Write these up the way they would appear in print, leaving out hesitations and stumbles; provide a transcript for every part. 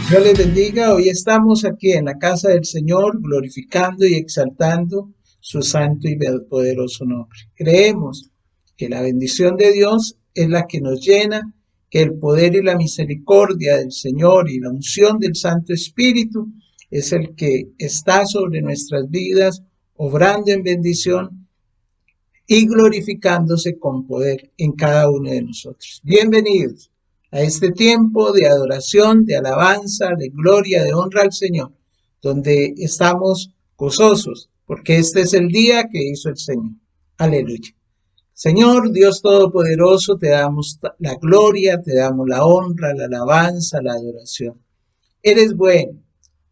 Dios les bendiga. Hoy estamos aquí en la casa del Señor, glorificando y exaltando su santo y poderoso nombre. Creemos que la bendición de Dios es la que nos llena, que el poder y la misericordia del Señor y la unción del Santo Espíritu es el que está sobre nuestras vidas, obrando en bendición y glorificándose con poder en cada uno de nosotros. Bienvenidos a este tiempo de adoración, de alabanza, de gloria, de honra al Señor, donde estamos gozosos, porque este es el día que hizo el Señor. Aleluya. Señor Dios Todopoderoso, te damos la gloria, te damos la honra, la alabanza, la adoración. Eres bueno,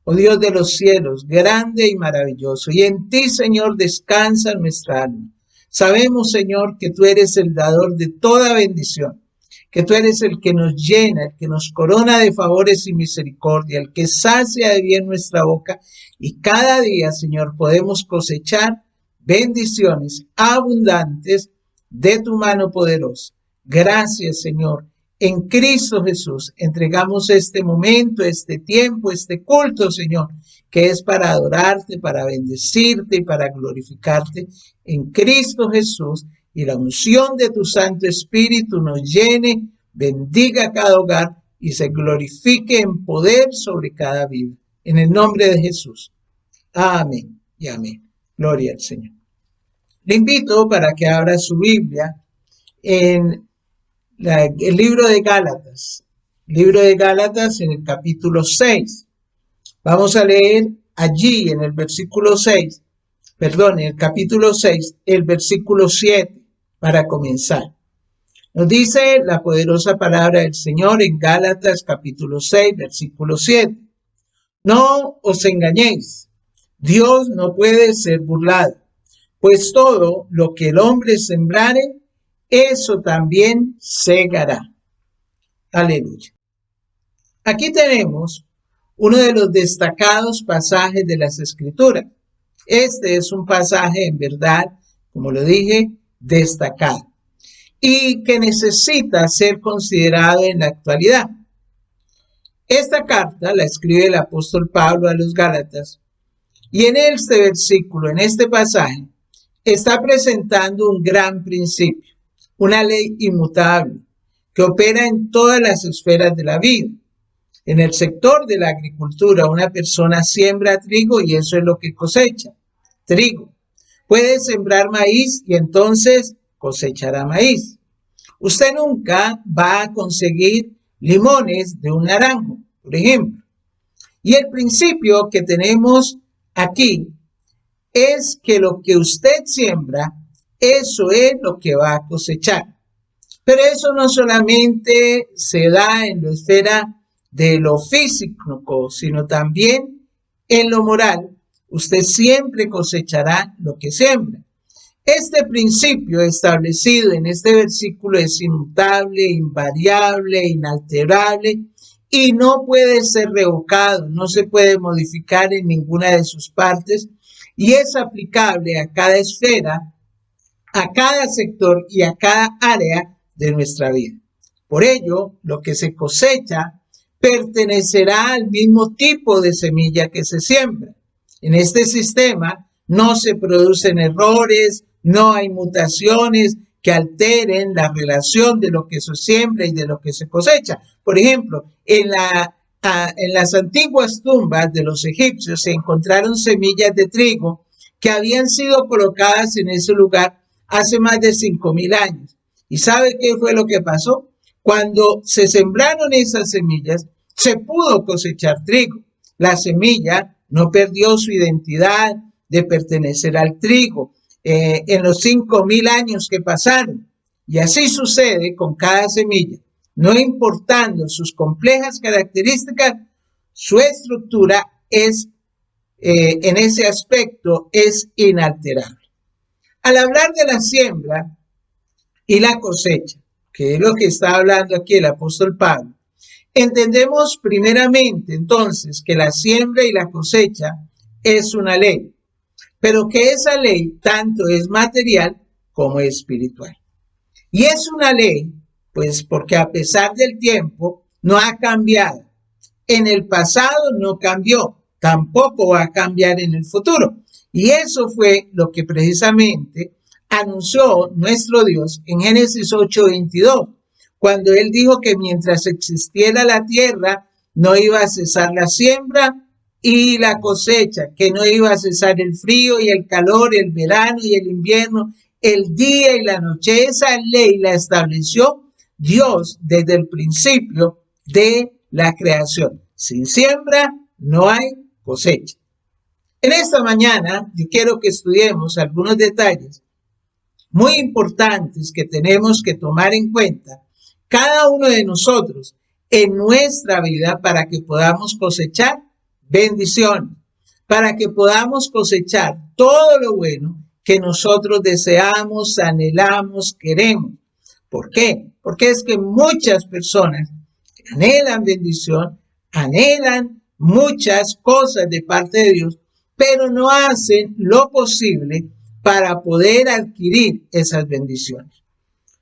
oh Dios de los cielos, grande y maravilloso, y en ti, Señor, descansa nuestra alma. Sabemos, Señor, que tú eres el dador de toda bendición, que tú eres el que nos llena, el que nos corona de favores y misericordia, el que sacia de bien nuestra boca, y cada día, Señor, podemos cosechar bendiciones abundantes de tu mano poderosa. Gracias, Señor. En Cristo Jesús entregamos este momento, este tiempo, este culto, Señor, que es para adorarte, para bendecirte y para glorificarte en Cristo Jesús, y la unción de tu Santo Espíritu nos llene, bendiga cada hogar y se glorifique en poder sobre cada vida. En el nombre de Jesús. Amén y amén. Gloria al Señor. Le invito para que abra su Biblia en el libro de Gálatas. Libro de Gálatas en el capítulo 6. Vamos a leer allí en el versículo 6, en el capítulo 6, el versículo 7, para comenzar. Nos dice la poderosa palabra del Señor en Gálatas capítulo 6, versículo 7. No os engañéis, Dios no puede ser burlado, pues todo lo que el hombre sembrare, eso también segará. Aleluya. Aquí tenemos uno de los destacados pasajes de las Escrituras. Este es un pasaje en verdad, como lo dije, destacado y que necesita ser considerado en la actualidad. Esta carta la escribe el apóstol Pablo a los Gálatas, y en este versículo, en este pasaje, está presentando un gran principio, una ley inmutable que opera en todas las esferas de la vida. En el sector de la agricultura, una persona siembra trigo y eso es lo que cosecha, trigo. Puede sembrar maíz y entonces cosechará maíz. Usted nunca va a conseguir limones de un naranjo, por ejemplo. Y el principio que tenemos aquí es que lo que usted siembra, eso es lo que va a cosechar. Pero eso no solamente se da en la esfera de lo físico, sino también en lo moral. Usted siempre cosechará lo que siembra. Este principio establecido en este versículo es inmutable, invariable, inalterable y no puede ser revocado, no se puede modificar en ninguna de sus partes y es aplicable a cada esfera, a cada sector y a cada área de nuestra vida. Por ello, lo que se cosecha pertenecerá al mismo tipo de semilla que se siembra. En este sistema no se producen errores, no hay mutaciones que alteren la relación de lo que se siembra y de lo que se cosecha. Por ejemplo, en las antiguas tumbas de los egipcios se encontraron semillas de trigo que habían sido colocadas en ese lugar hace más de 5,000 años. ¿Y sabe qué fue lo que pasó? Cuando se sembraron esas semillas, se pudo cosechar trigo. La semilla no perdió su identidad de pertenecer al trigo en los 5,000 años que pasaron. Y así sucede con cada semilla. No importando sus complejas características, su estructura es, en ese aspecto, es inalterable. Al hablar de la siembra y la cosecha, que es lo que está hablando aquí el apóstol Pablo, entendemos primeramente entonces que la siembra y la cosecha es una ley, pero que esa ley tanto es material como espiritual. Y es una ley, pues porque a pesar del tiempo no ha cambiado. en el pasado no cambió, tampoco va a cambiar en el futuro. Y eso fue lo que precisamente anunció nuestro Dios en Génesis 8:22, cuando Él dijo que mientras existiera la tierra no iba a cesar la siembra y la cosecha, que no iba a cesar el frío y el calor, el verano y el invierno, el día y la noche. Esa ley la estableció Dios desde el principio de la creación. Sin siembra no hay cosecha. En esta mañana yo quiero que estudiemos algunos detalles muy importantes que tenemos que tomar en cuenta cada uno de nosotros en nuestra vida para que podamos cosechar bendición, para que podamos cosechar todo lo bueno que nosotros deseamos, anhelamos, queremos. ¿Por qué? Porque es que muchas personas anhelan bendición, anhelan muchas cosas de parte de Dios, pero no hacen lo posible para poder adquirir esas bendiciones.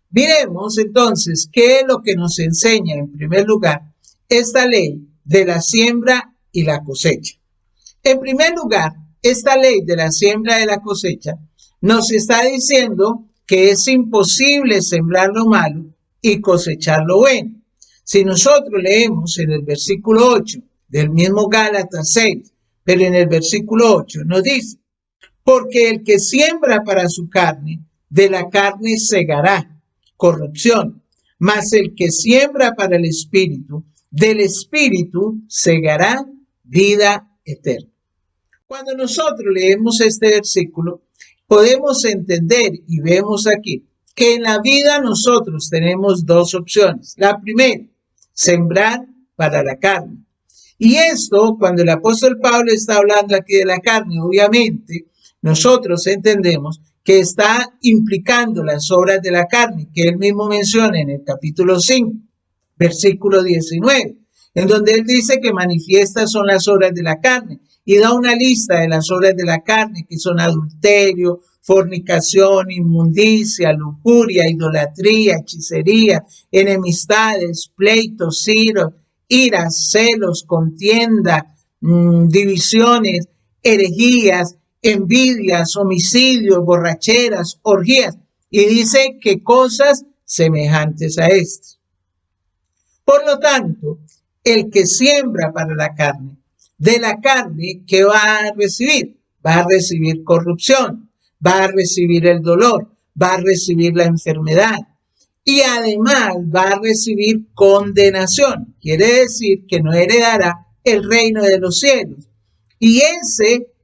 Miremos entonces qué es lo que nos enseña en primer lugar esta ley de la siembra y la cosecha. En primer lugar, esta ley de la siembra y la cosecha nos está diciendo que es imposible sembrar lo malo y cosechar lo bueno. Si nosotros leemos en el versículo 8 del mismo Gálatas 6, pero en el versículo 8 nos dice: porque el que siembra para su carne, de la carne segará corrupción, mas el que siembra para el Espíritu, del Espíritu segará vida eterna. Cuando nosotros leemos este versículo, podemos entender y vemos aquí que en la vida nosotros tenemos dos opciones. La primera, sembrar para la carne. Y esto, cuando el apóstol Pablo está hablando aquí de la carne, obviamente, nosotros entendemos que está implicando las obras de la carne, que él mismo menciona en el capítulo 5, versículo 19, en donde él dice que manifiestas son las obras de la carne, y da una lista de las obras de la carne, que son adulterio, fornicación, inmundicia, lujuria, idolatría, hechicería, enemistades, pleitos, iras, celos, contienda, divisiones, herejías, envidias, homicidios, borracheras, orgías, y dice que cosas semejantes a estas. Por lo tanto, el que siembra para la carne, de la carne, ¿qué va a recibir? Va a recibir corrupción, va a recibir el dolor, va a recibir la enfermedad y además va a recibir condenación. Quiere decir que no heredará el reino de los cielos. Y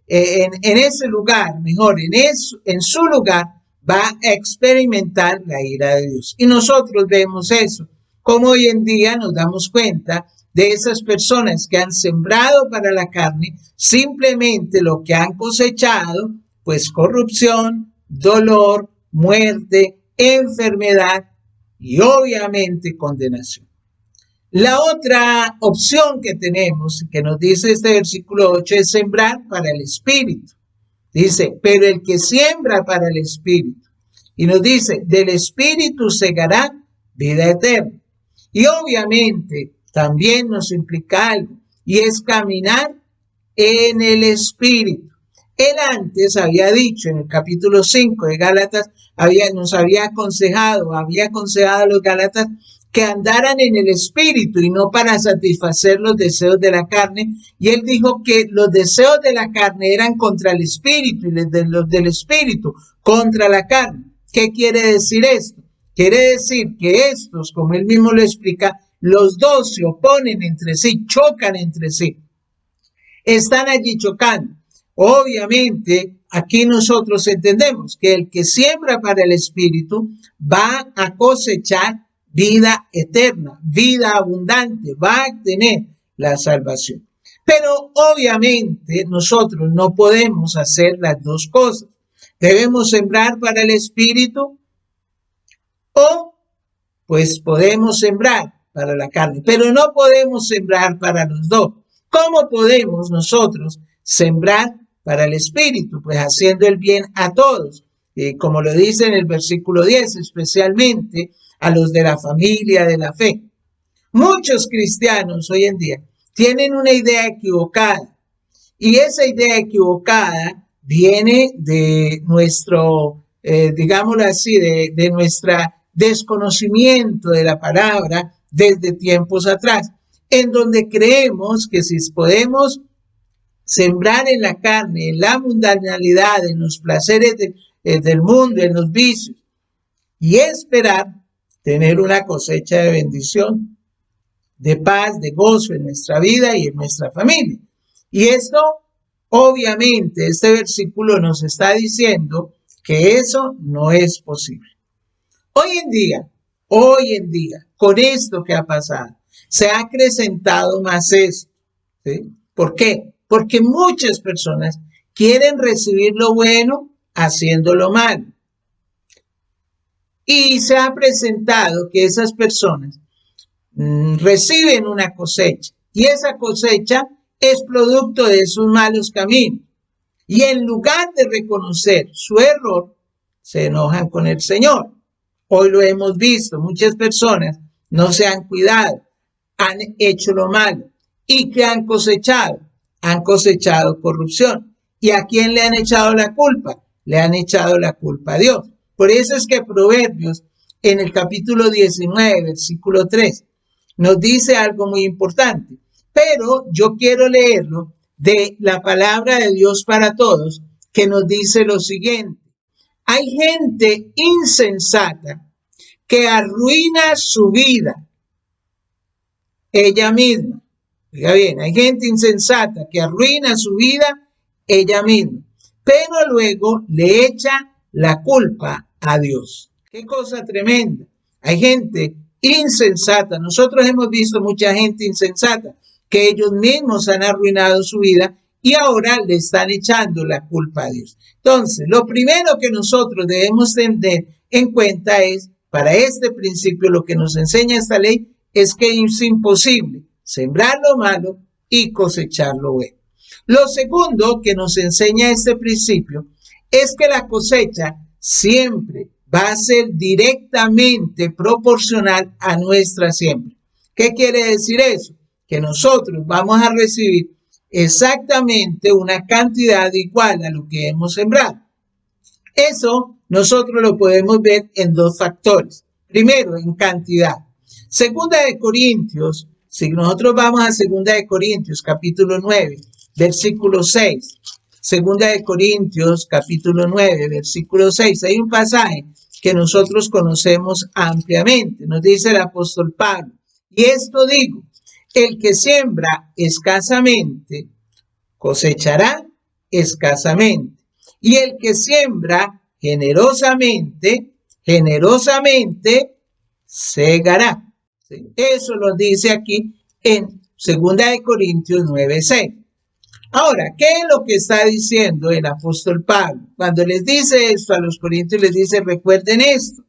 en ese lugar, en su lugar, va a experimentar la ira de Dios. Y nosotros vemos eso, como hoy en día nos damos cuenta de esas personas que han sembrado para la carne, simplemente lo que han cosechado, pues corrupción, dolor, muerte, enfermedad y obviamente condenación. La otra opción que tenemos, que nos dice este versículo 8, es sembrar para el Espíritu. Dice, pero el que siembra para el Espíritu, y nos dice, del Espíritu segará vida eterna. Y obviamente también nos implica algo, y es caminar en el Espíritu. Él antes había dicho en el capítulo 5 de Gálatas, nos había aconsejado a los Gálatas que andaran en el Espíritu y no para satisfacer los deseos de la carne. Y él dijo que los deseos de la carne eran contra el Espíritu y los del Espíritu contra la carne. ¿Qué quiere decir esto? Quiere decir que estos, como él mismo lo explica, los dos se oponen entre sí, chocan entre sí. Están allí chocando. Obviamente, aquí nosotros entendemos que el que siembra para el Espíritu va a cosechar vida eterna, vida abundante, va a tener la salvación. Pero obviamente nosotros no podemos hacer las dos cosas. Debemos sembrar para el Espíritu o pues podemos sembrar para la carne, pero no podemos sembrar para los dos. ¿Cómo podemos nosotros sembrar para el Espíritu? Pues haciendo el bien a todos, como lo dice en el versículo 10, especialmente a los de la familia de la fe. Muchos cristianos hoy en día tienen una idea equivocada. Y esa idea equivocada viene de nuestro, digámoslo así, de nuestra desconocimiento de la palabra desde tiempos atrás, en donde creemos que si podemos sembrar en la carne, en la mundanalidad, en los placeres del mundo, en los vicios, y esperar tener una cosecha de bendición, de paz, de gozo en nuestra vida y en nuestra familia. Y esto, obviamente, este versículo nos está diciendo que eso no es posible. Hoy en día, con esto que ha pasado, se ha acrecentado más esto, ¿sí? ¿Por qué? Porque muchas personas quieren recibir lo bueno haciendo lo malo. Y se ha presentado que esas personas reciben una cosecha y esa cosecha es producto de sus malos caminos. Y en lugar de reconocer su error, se enojan con el Señor. Hoy lo hemos visto, muchas personas no se han cuidado, han hecho lo malo. ¿Y qué han cosechado? Han cosechado corrupción. ¿Y a quién le han echado la culpa? Le han echado la culpa a Dios. Por eso es que Proverbios, en el capítulo 19, versículo 3, nos dice algo muy importante. Pero yo quiero leerlo de la palabra de Dios para todos, que nos dice lo siguiente. Hay gente insensata que arruina su vida ella misma. Oiga bien, hay gente insensata que arruina su vida ella misma, pero luego le echa la culpa a Dios. Qué cosa tremenda. Hay gente insensata. Nosotros hemos visto mucha gente insensata que ellos mismos han arruinado su vida y ahora le están echando la culpa a Dios. Entonces, lo primero que nosotros debemos tener en cuenta es, para este principio, lo que nos enseña esta ley es que es imposible sembrar lo malo y cosechar lo bueno. Lo segundo que nos enseña este principio es que la cosecha siempre va a ser directamente proporcional a nuestra siembra. ¿Qué quiere decir eso? Que nosotros vamos a recibir exactamente una cantidad igual a lo que hemos sembrado. Eso nosotros lo podemos ver en dos factores. Primero, en cantidad. Segunda de Corintios, si nosotros vamos a Segunda de Corintios, capítulo 9, versículo 6. Segunda de Corintios, capítulo 9, versículo 6. Hay un pasaje que nosotros conocemos ampliamente. Nos dice el apóstol Pablo. Y esto digo, el que siembra escasamente, cosechará escasamente. Y el que siembra generosamente, generosamente segará. ¿Sí? Eso lo dice aquí en 2 de Corintios 9:6. Ahora, ¿qué es lo que está diciendo el apóstol Pablo? Cuando les dice esto a los corintios, les dice, recuerden esto,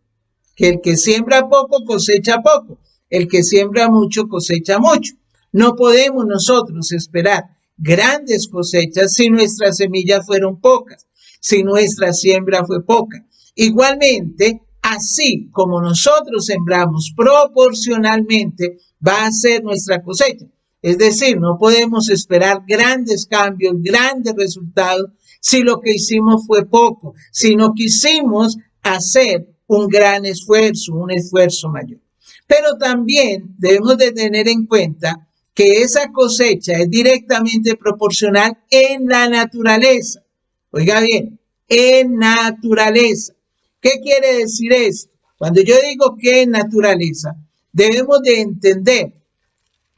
que el que siembra poco cosecha poco, el que siembra mucho cosecha mucho. No podemos nosotros esperar grandes cosechas si nuestras semillas fueron pocas, si nuestra siembra fue poca. Igualmente, así como nosotros sembramos proporcionalmente, va a ser nuestra cosecha. Es decir, no podemos esperar grandes cambios, grandes resultados, si lo que hicimos fue poco, si no quisimos hacer un gran esfuerzo, un esfuerzo mayor. Pero también debemos de tener en cuenta que esa cosecha es directamente proporcional en la naturaleza. Oiga bien, en naturaleza. ¿Qué quiere decir esto? Cuando yo digo que en naturaleza, debemos de entender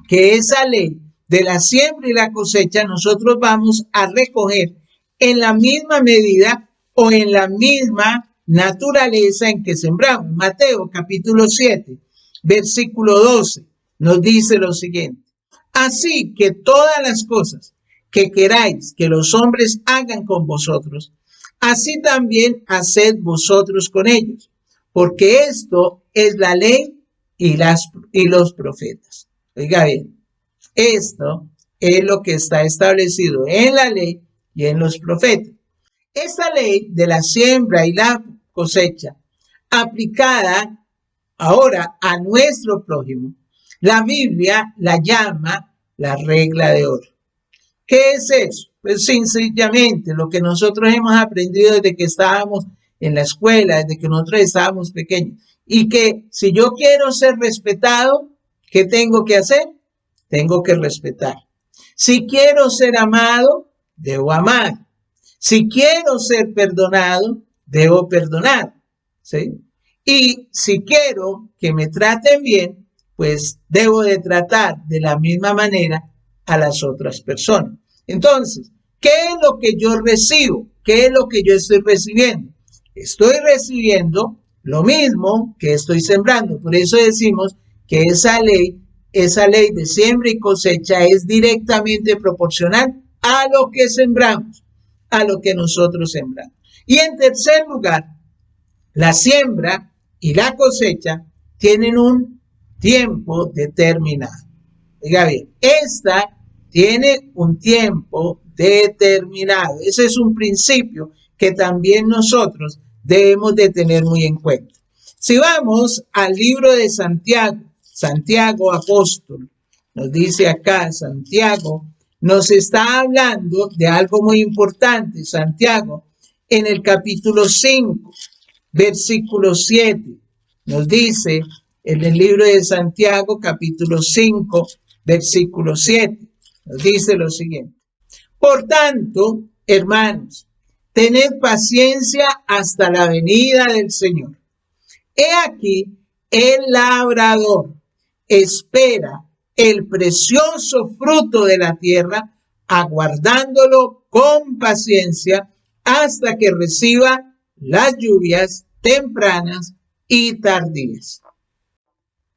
que esa ley de la siembra y la cosecha nosotros vamos a recoger en la misma medida o en la misma naturaleza en que sembramos. Mateo capítulo 7, versículo 12 nos dice lo siguiente. Así que todas las cosas que queráis que los hombres hagan con vosotros, así también haced vosotros con ellos, porque esto es la ley y los profetas. Oiga bien, esto es lo que está establecido en la ley y en los profetas. Esta ley de la siembra y la cosecha aplicada ahora a nuestro prójimo, la Biblia la llama la regla de oro. ¿Qué es eso? Pues sencillamente lo que nosotros hemos aprendido desde que estábamos en la escuela, desde que nosotros estábamos pequeños. Y que si yo quiero ser respetado, ¿qué tengo que hacer? Tengo que respetar. Si quiero ser amado, debo amar. Si quiero ser perdonado, debo perdonar. ¿Sí? Y si quiero que me traten bien, pues debo de tratar de la misma manera a las otras personas. Entonces, ¿qué es lo que yo recibo? ¿Qué es lo que yo estoy recibiendo? Estoy recibiendo lo mismo que estoy sembrando. Por eso decimos que esa ley de siembra y cosecha es directamente proporcional a lo que sembramos, a lo que nosotros sembramos. Y en tercer lugar, la siembra y la cosecha tienen un tiempo determinado. Oiga bien, esta tiene un tiempo determinado. Ese es un principio que también nosotros debemos de tener muy en cuenta. Si vamos al libro de Santiago, Santiago apóstol, nos dice acá, Santiago nos está hablando de algo muy importante. Santiago, en el capítulo 5, versículo 7, nos dice en el libro de Santiago, capítulo 5, versículo 7, nos dice lo siguiente: por tanto, hermanos, tened paciencia hasta la venida del Señor. He aquí, el labrador espera el precioso fruto de la tierra, aguardándolo con paciencia hasta que reciba las lluvias tempranas y tardías.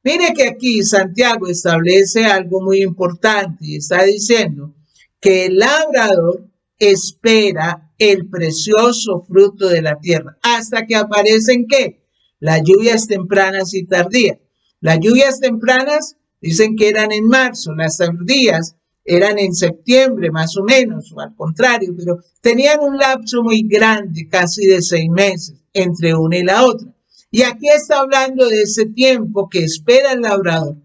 Mire que aquí Santiago establece algo muy importante y está diciendo que el labrador espera el precioso fruto de la tierra hasta que aparecen ¿qué? Las lluvias tempranas y tardías. Las lluvias tempranas dicen que eran en marzo, las tardías eran en septiembre más o menos, o al contrario, pero tenían un lapso muy grande, casi de 6 meses, entre una y la otra. Y aquí está hablando de ese tiempo que espera el labrador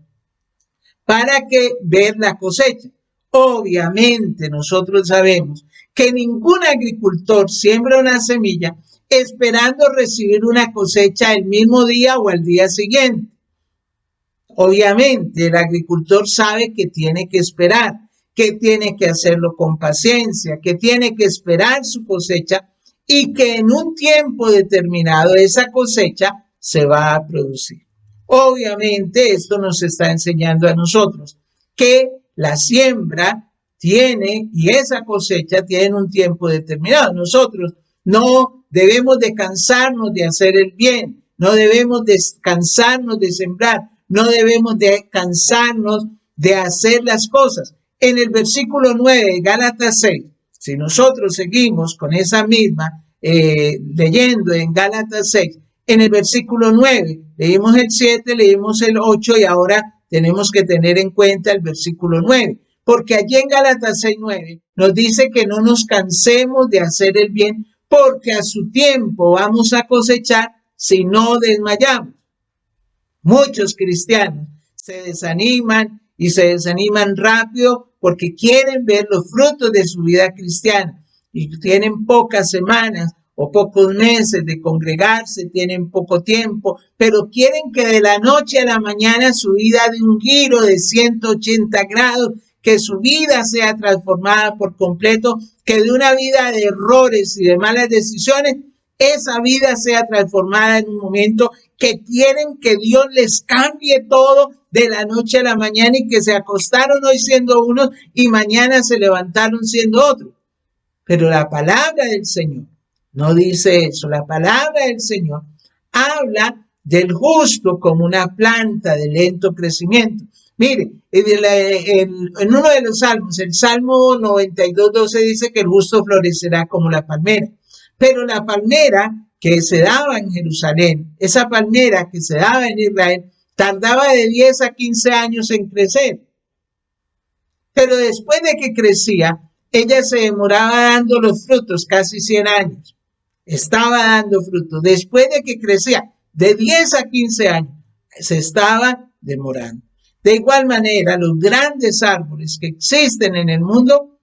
para que ver la cosecha. Obviamente nosotros sabemos que ningún agricultor siembra una semilla esperando recibir una cosecha el mismo día o al día siguiente. Obviamente el agricultor sabe que tiene que esperar, que tiene que hacerlo con paciencia, que tiene que esperar su cosecha y que en un tiempo determinado esa cosecha se va a producir. Obviamente esto nos está enseñando a nosotros que la siembra tiene y esa cosecha tiene un tiempo determinado. Nosotros no debemos de cansarnos de hacer el bien, no debemos de cansarnos de sembrar, no debemos de cansarnos de hacer las cosas. En el versículo 9 de Gálatas 6, si nosotros seguimos con esa misma leyendo en Gálatas 6, en el versículo 9, leímos el 7, leímos el 8 y ahora tenemos que tener en cuenta el versículo 9, porque allí en Gálatas 6:9 nos dice que no nos cansemos de hacer el bien, porque a su tiempo vamos a cosechar si no desmayamos. Muchos cristianos se desaniman y se desaniman rápido porque quieren ver los frutos de su vida cristiana y tienen pocas semanas o pocos meses de congregarse, tienen poco tiempo, pero quieren que de la noche a la mañana su vida dé un giro de 180 grados, que su vida sea transformada por completo, que de una vida de errores y de malas decisiones, esa vida sea transformada en un momento, que quieren que Dios les cambie todo de la noche a la mañana y que se acostaron hoy siendo unos y mañana se levantaron siendo otros. Pero la palabra del Señor no dice eso. La palabra del Señor habla del justo como una planta de lento crecimiento. Mire, en uno de los salmos, el Salmo 92:12 dice que el justo florecerá como la palmera. Pero la palmera que se daba en Jerusalén, esa palmera que se daba en Israel, tardaba de 10 a 15 años en crecer. Pero después de que crecía, ella se demoraba dando los frutos casi 100 años. Estaba dando frutos. Después de que crecía, de 10 a 15 años, se estaba demorando. De igual manera, los grandes árboles que existen en el mundo,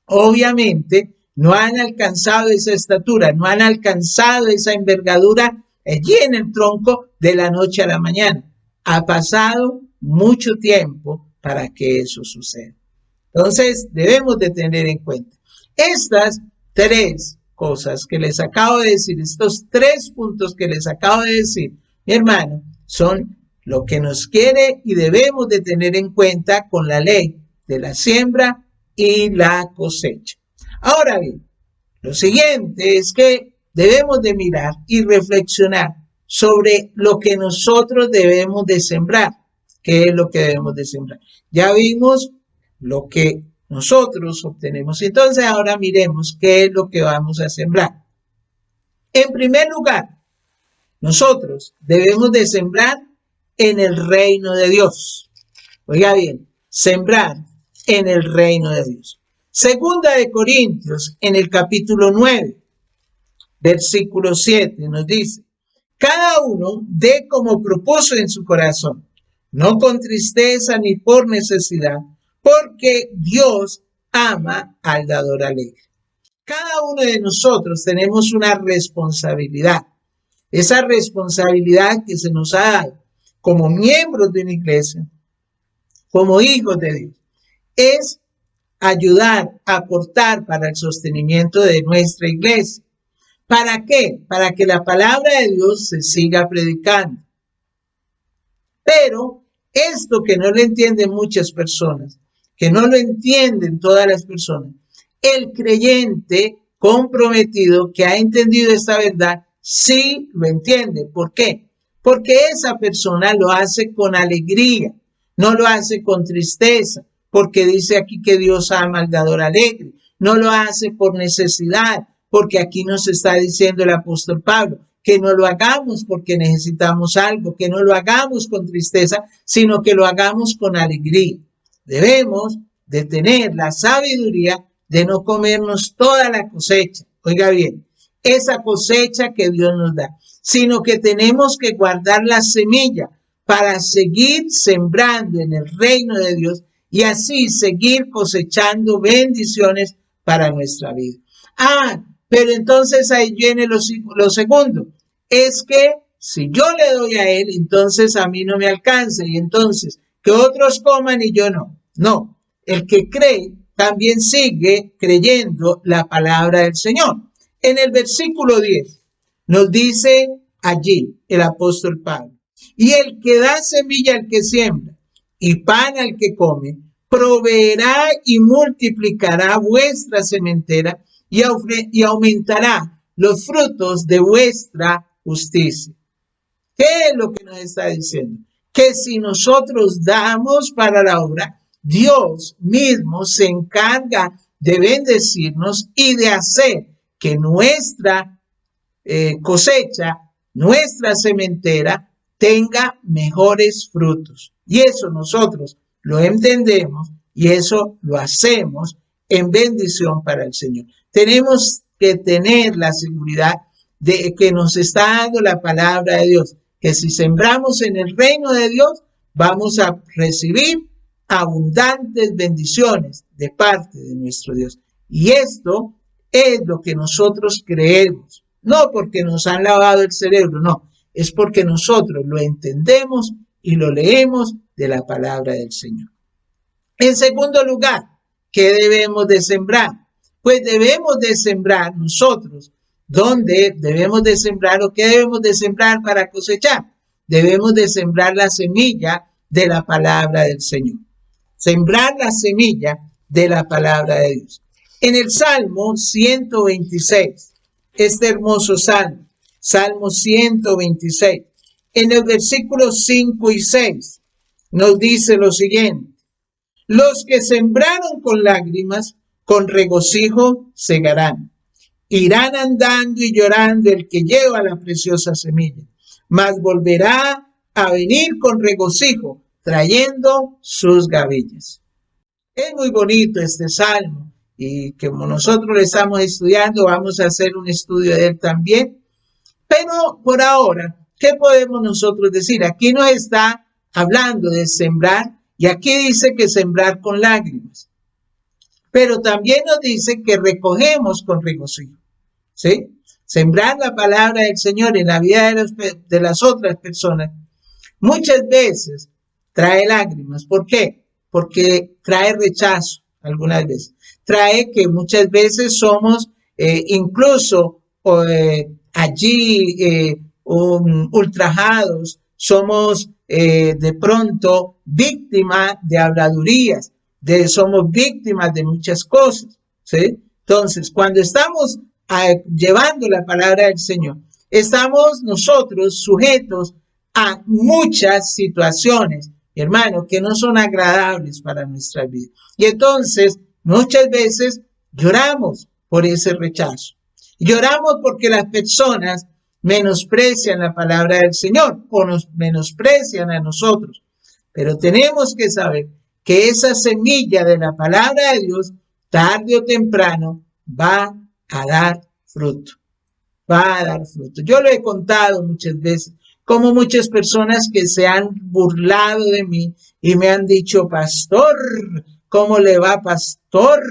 obviamente, no han alcanzado esa estatura, no han alcanzado esa envergadura allí en el tronco de la noche a la mañana. Ha pasado mucho tiempo para que eso suceda. Entonces, debemos de tener en cuenta estas tres cosas que les acabo de decir, estos 3 puntos que les acabo de decir, mi hermano, son lo que nos quiere y debemos de tener en cuenta con la ley de la siembra y la cosecha. Ahora bien, lo siguiente es que debemos de mirar y reflexionar sobre lo que nosotros debemos de sembrar. ¿Qué es lo que debemos de sembrar? Ya vimos lo que nosotros obtenemos. Entonces ahora miremos qué es lo que vamos a sembrar. En primer lugar, nosotros debemos de sembrar en el reino de Dios. Oiga bien, sembrar en el reino de Dios. Segunda de Corintios, en el capítulo 9, versículo 7, nos dice: cada uno dé como propuso en su corazón, no con tristeza ni por necesidad, porque Dios ama al dador alegre. Cada uno de nosotros tenemos una responsabilidad. Esa responsabilidad que se nos ha dado como miembros de una iglesia, como hijos de Dios, es ayudar, aportar para el sostenimiento de nuestra iglesia. ¿Para qué? Para que la palabra de Dios se siga predicando. Pero esto que no lo entienden muchas personas, que no lo entienden todas las personas, el creyente comprometido que ha entendido esta verdad, sí lo entiende. ¿Por qué? Porque esa persona lo hace con alegría, no lo hace con tristeza, porque dice aquí que Dios ama al dador alegre, no lo hace por necesidad, porque aquí nos está diciendo el apóstol Pablo, que no lo hagamos porque necesitamos algo, que no lo hagamos con tristeza, sino que lo hagamos con alegría. Debemos de tener la sabiduría de no comernos toda la cosecha. Oiga bien, esa cosecha que Dios nos da, sino que tenemos que guardar la semilla para seguir sembrando en el reino de Dios y así seguir cosechando bendiciones para nuestra vida. Pero entonces ahí viene lo segundo, es que si yo le doy a él, entonces a mí no me alcanza y entonces que otros coman y yo no. No, el que cree también sigue creyendo la palabra del Señor. En el versículo 10 nos dice allí el apóstol Pablo: y el que da semilla al que siembra y pan al que come, proveerá y multiplicará vuestra sementera y aumentará los frutos de vuestra justicia. ¿Qué es lo que nos está diciendo? Que si nosotros damos para la obra, Dios mismo se encarga de bendecirnos y de hacer que nuestra cosecha, nuestra sementera, tenga mejores frutos. Y eso nosotros lo entendemos y eso lo hacemos en bendición para el Señor. Tenemos que tener la seguridad de que nos está dando la palabra de Dios, que si sembramos en el reino de Dios, vamos a recibir abundantes bendiciones de parte de nuestro Dios. Y esto es lo que nosotros creemos, no porque nos han lavado el cerebro, no, es porque nosotros lo entendemos y lo leemos de la palabra del Señor. En segundo lugar, ¿qué debemos de sembrar? Pues debemos de sembrar nosotros. ¿Dónde debemos de sembrar o qué debemos de sembrar para cosechar? Debemos de sembrar la semilla de la palabra del Señor. Sembrar la semilla de la palabra de Dios. En el Salmo 126, este hermoso salmo, Salmo 126, en el versículo 5 y 6, nos dice lo siguiente: los que sembraron con lágrimas, con regocijo segarán. Irán andando y llorando el que lleva la preciosa semilla, mas volverá a venir con regocijo, trayendo sus gavillas. Es muy bonito este salmo y como nosotros lo estamos estudiando, vamos a hacer un estudio de él también. Pero por ahora, ¿qué podemos nosotros decir? Aquí nos está hablando de sembrar, y aquí dice que sembrar con lágrimas, pero también nos dice que recogemos con regocijo, ¿sí? Sembrar la palabra del Señor en la vida de las otras personas muchas veces trae lágrimas. ¿Por qué? Porque trae rechazo algunas veces. Trae que muchas veces somos incluso allí ultrajados, somos de pronto víctimas de habladurías, somos víctimas de muchas cosas, ¿sí? Entonces, cuando estamos llevando la palabra del Señor, estamos nosotros sujetos a muchas situaciones, hermano, que no son agradables para nuestra vida. Y entonces, muchas veces lloramos por ese rechazo. Lloramos porque las personas menosprecian la palabra del Señor o nos menosprecian a nosotros. Pero tenemos que saber que esa semilla de la palabra de Dios, tarde o temprano, va a dar fruto. Va a dar fruto. Yo lo he contado muchas veces, como muchas personas que se han burlado de mí y me han dicho, pastor, ¿cómo le va, pastor?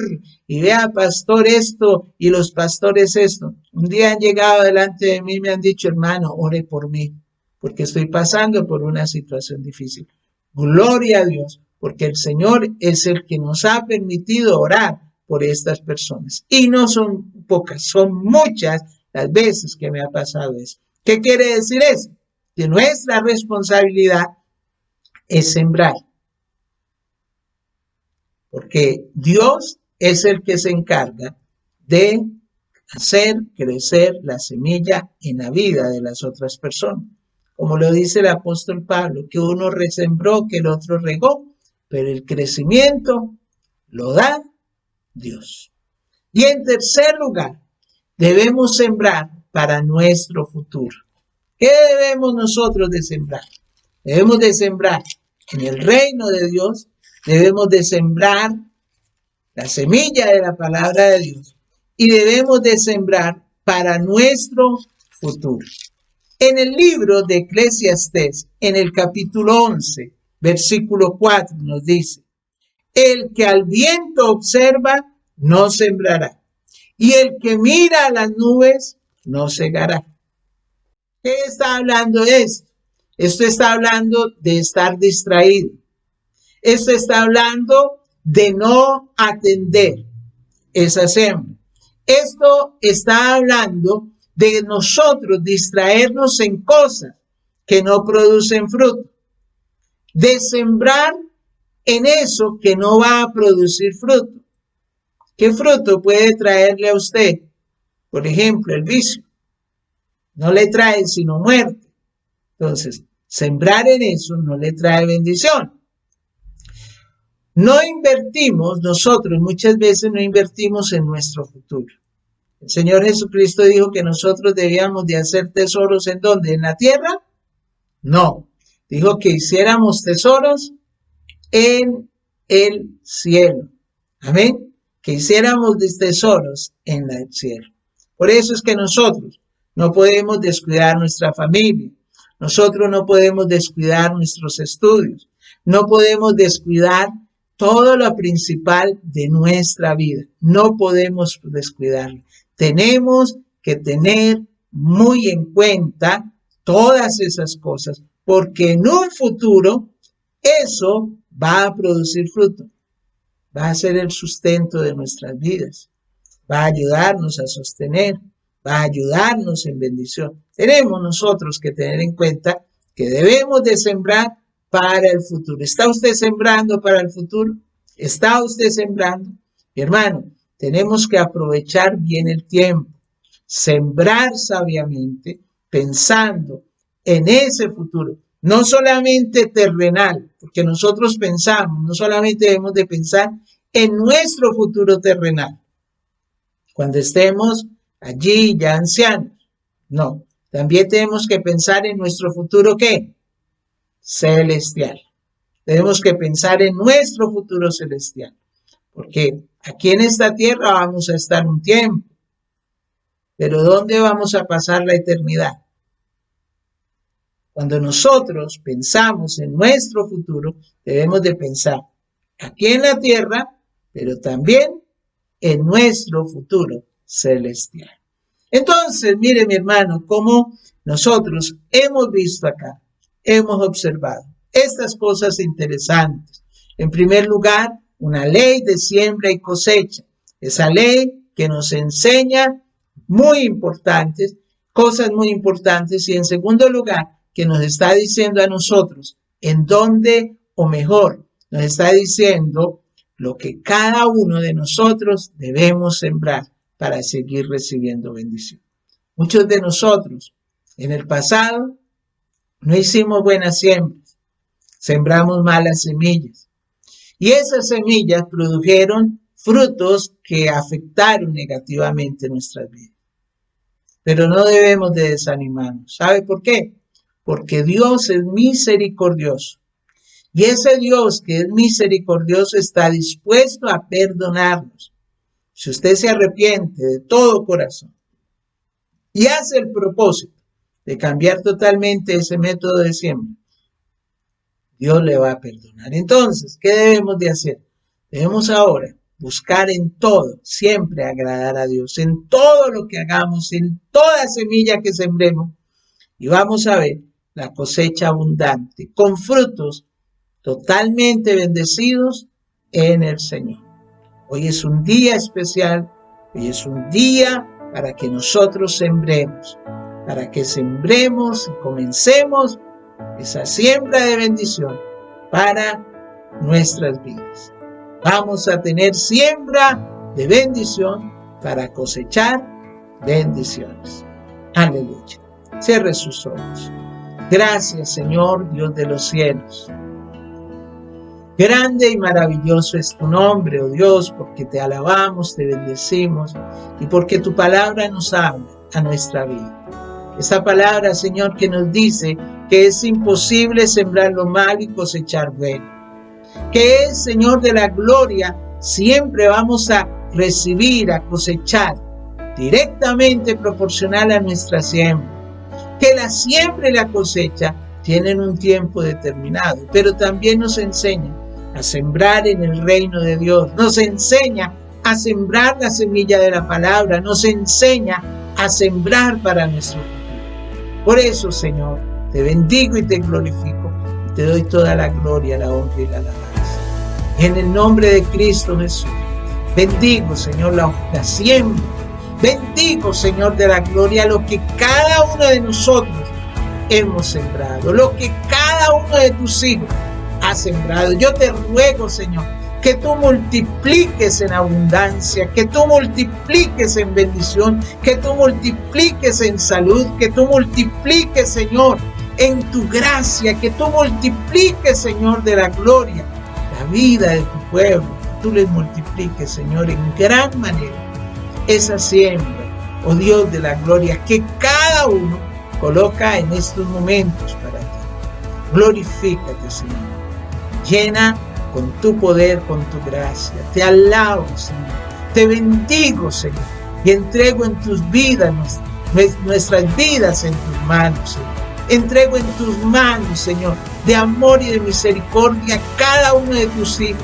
Y vea, pastor, esto, y los pastores esto. Un día han llegado delante de mí y me han dicho, hermano, ore por mí, porque estoy pasando por una situación difícil. Gloria a Dios, porque el Señor es el que nos ha permitido orar por estas personas. Y no son pocas, son muchas las veces que me ha pasado eso. ¿Qué quiere decir eso? Que nuestra responsabilidad es sembrar. Porque Dios es el que se encarga de hacer crecer la semilla en la vida de las otras personas. Como lo dice el apóstol Pablo, que uno resembró, que el otro regó, pero el crecimiento lo da Dios. Y en tercer lugar, debemos sembrar para nuestro futuro. ¿Qué debemos nosotros de sembrar? Debemos de sembrar en el reino de Dios, debemos de sembrar la semilla de la palabra de Dios y debemos de sembrar para nuestro futuro. En el libro de Eclesiastés, en el capítulo 11, versículo 4, nos dice, el que al viento observa, no sembrará, y el que mira a las nubes, no segará. ¿Qué está hablando esto? Esto está hablando de estar distraído. Esto está hablando de no atender esa siembra. Esto está hablando de nosotros distraernos en cosas que no producen fruto. De sembrar en eso que no va a producir fruto. ¿Qué fruto puede traerle a usted? Por ejemplo, el vicio. No le trae sino muerte. Entonces, sembrar en eso no le trae bendición. No invertimos, nosotros muchas veces no invertimos en nuestro futuro. El Señor Jesucristo dijo que nosotros debíamos de hacer tesoros ¿en dónde? ¿En la tierra? No. Dijo que hiciéramos tesoros en el cielo. Amén. Que hiciéramos tesoros en el cielo. Por eso es que nosotros no podemos descuidar nuestra familia. Nosotros no podemos descuidar nuestros estudios. No podemos descuidar todo lo principal de nuestra vida. No podemos descuidarlo. Tenemos que tener muy en cuenta todas esas cosas, porque en un futuro eso va a producir fruto. Va a ser el sustento de nuestras vidas. Va a ayudarnos a sostener. Va a ayudarnos en bendición. Tenemos nosotros que tener en cuenta que debemos de sembrar para el futuro. ¿Está usted sembrando para el futuro? ¿Está usted sembrando? Mi hermano, tenemos que aprovechar bien el tiempo. Sembrar sabiamente, pensando en ese futuro. No solamente terrenal, porque nosotros pensamos, no solamente debemos de pensar en nuestro futuro terrenal. Cuando estemos allí ya ancianos. No, también tenemos que pensar en nuestro futuro, ¿qué? Celestial. Tenemos que pensar en nuestro futuro celestial. Porque aquí en esta tierra vamos a estar un tiempo. Pero ¿dónde vamos a pasar la eternidad? Cuando nosotros pensamos en nuestro futuro, debemos de pensar aquí en la tierra, pero también en nuestro futuro celestial. Entonces, mire mi hermano, cómo nosotros hemos visto acá, hemos observado estas cosas interesantes. En primer lugar, una ley de siembra y cosecha. Esa ley que nos enseña cosas muy importantes. Y en segundo lugar, que nos está diciendo a nosotros en dónde, o mejor, nos está diciendo lo que cada uno de nosotros debemos sembrar para seguir recibiendo bendición. Muchos de nosotros en el pasado no hicimos buenas siembras, sembramos malas semillas y esas semillas produjeron frutos que afectaron negativamente nuestras vidas. Pero no debemos de desanimarnos. ¿Sabe por qué? Porque Dios es misericordioso. Y ese Dios que es misericordioso está dispuesto a perdonarnos. Si usted se arrepiente de todo corazón y hace el propósito de cambiar totalmente ese método de siembra, Dios le va a perdonar. Entonces, ¿qué debemos de hacer? Debemos ahora buscar en todo, siempre agradar a Dios, en todo lo que hagamos, en toda semilla que sembremos, y vamos a ver la cosecha abundante, con frutos totalmente bendecidos en el Señor. Hoy es un día especial, hoy es un día para que nosotros sembremos, para que sembremos y comencemos esa siembra de bendición para nuestras vidas. Vamos a tener siembra de bendición para cosechar bendiciones. Aleluya. Cierre sus ojos. Gracias, Señor, Dios de los cielos. Grande y maravilloso es tu nombre, oh Dios, porque te alabamos, te bendecimos y porque tu palabra nos habla a nuestra vida. Esa palabra, Señor, que nos dice que es imposible sembrar lo malo y cosechar bueno. Que es, Señor de la gloria, siempre vamos a recibir, a cosechar directamente proporcional a nuestra siembra. Que la siembra y la cosecha tienen un tiempo determinado, pero también nos enseña a sembrar en el reino de Dios, nos enseña a sembrar la semilla de la palabra, nos enseña a sembrar para nuestro futuro. Por eso, Señor, te bendigo y te glorifico y te doy toda la gloria, la honra y la alabanza. En el nombre de Cristo Jesús, bendigo, Señor, la siembra. Bendigo, Señor de la gloria, lo que cada uno de nosotros hemos sembrado, lo que cada uno de tus hijos ha sembrado. Yo te ruego, Señor, que tú multipliques en abundancia, que tú multipliques en bendición, que tú multipliques en salud, que tú multipliques, Señor, en tu gracia, que tú multipliques, Señor de la gloria, la vida de tu pueblo, que tú les multipliques, Señor, en gran manera esa siembra, oh Dios de la gloria, que cada uno coloca en estos momentos para ti. Glorifícate, Señor. Llena con tu poder, con tu gracia. Te alabo, Señor. Te bendigo, Señor. Y entrego en tus vidas, nuestras vidas en tus manos, Señor. Entrego en tus manos, Señor, de amor y de misericordia cada uno de tus hijos.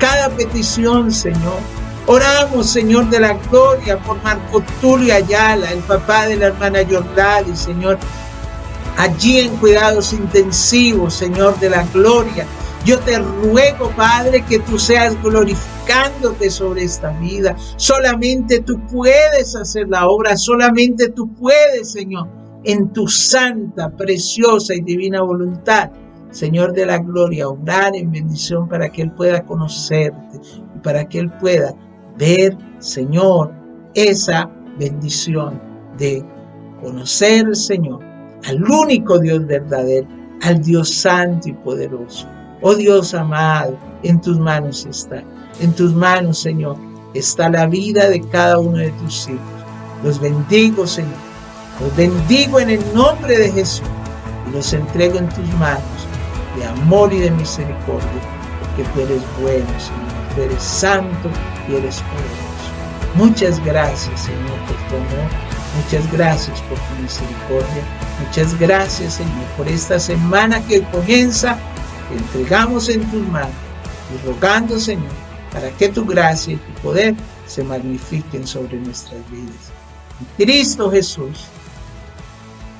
Cada petición, Señor. Oramos, Señor de la gloria, por Marco Tulio Ayala, el papá de la hermana Yordali, Señor. Allí en cuidados intensivos, Señor de la gloria. Yo te ruego, Padre, que tú seas glorificándote sobre esta vida. Solamente tú puedes hacer la obra, solamente tú puedes, Señor, en tu santa, preciosa y divina voluntad, Señor de la gloria, obrar en bendición para que Él pueda conocerte y para que Él pueda ver, Señor, esa bendición de conocer, Señor, al único Dios verdadero, al Dios santo y poderoso. Oh Dios amado, en tus manos está. En tus manos, Señor, está la vida de cada uno de tus hijos. Los bendigo, Señor. Los bendigo en el nombre de Jesús y los entrego en tus manos de amor y de misericordia, porque tú eres bueno, Señor. Tú eres santo y eres poderoso. Muchas gracias, Señor, por tu amor. Muchas gracias por tu misericordia. Muchas gracias, Señor, por esta semana que comienza, que entregamos en tus manos y rogando, Señor, para que tu gracia y tu poder se magnifiquen sobre nuestras vidas. En Cristo Jesús.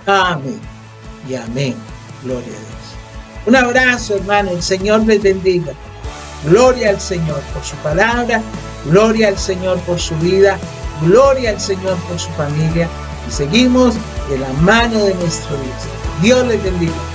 Amén y amén. Gloria a Dios. Un abrazo, hermano. El Señor les bendiga. Gloria al Señor por su palabra. Gloria al Señor por su vida. Gloria al Señor por su familia. Y seguimos de la mano de nuestro Dios. Dios les bendiga.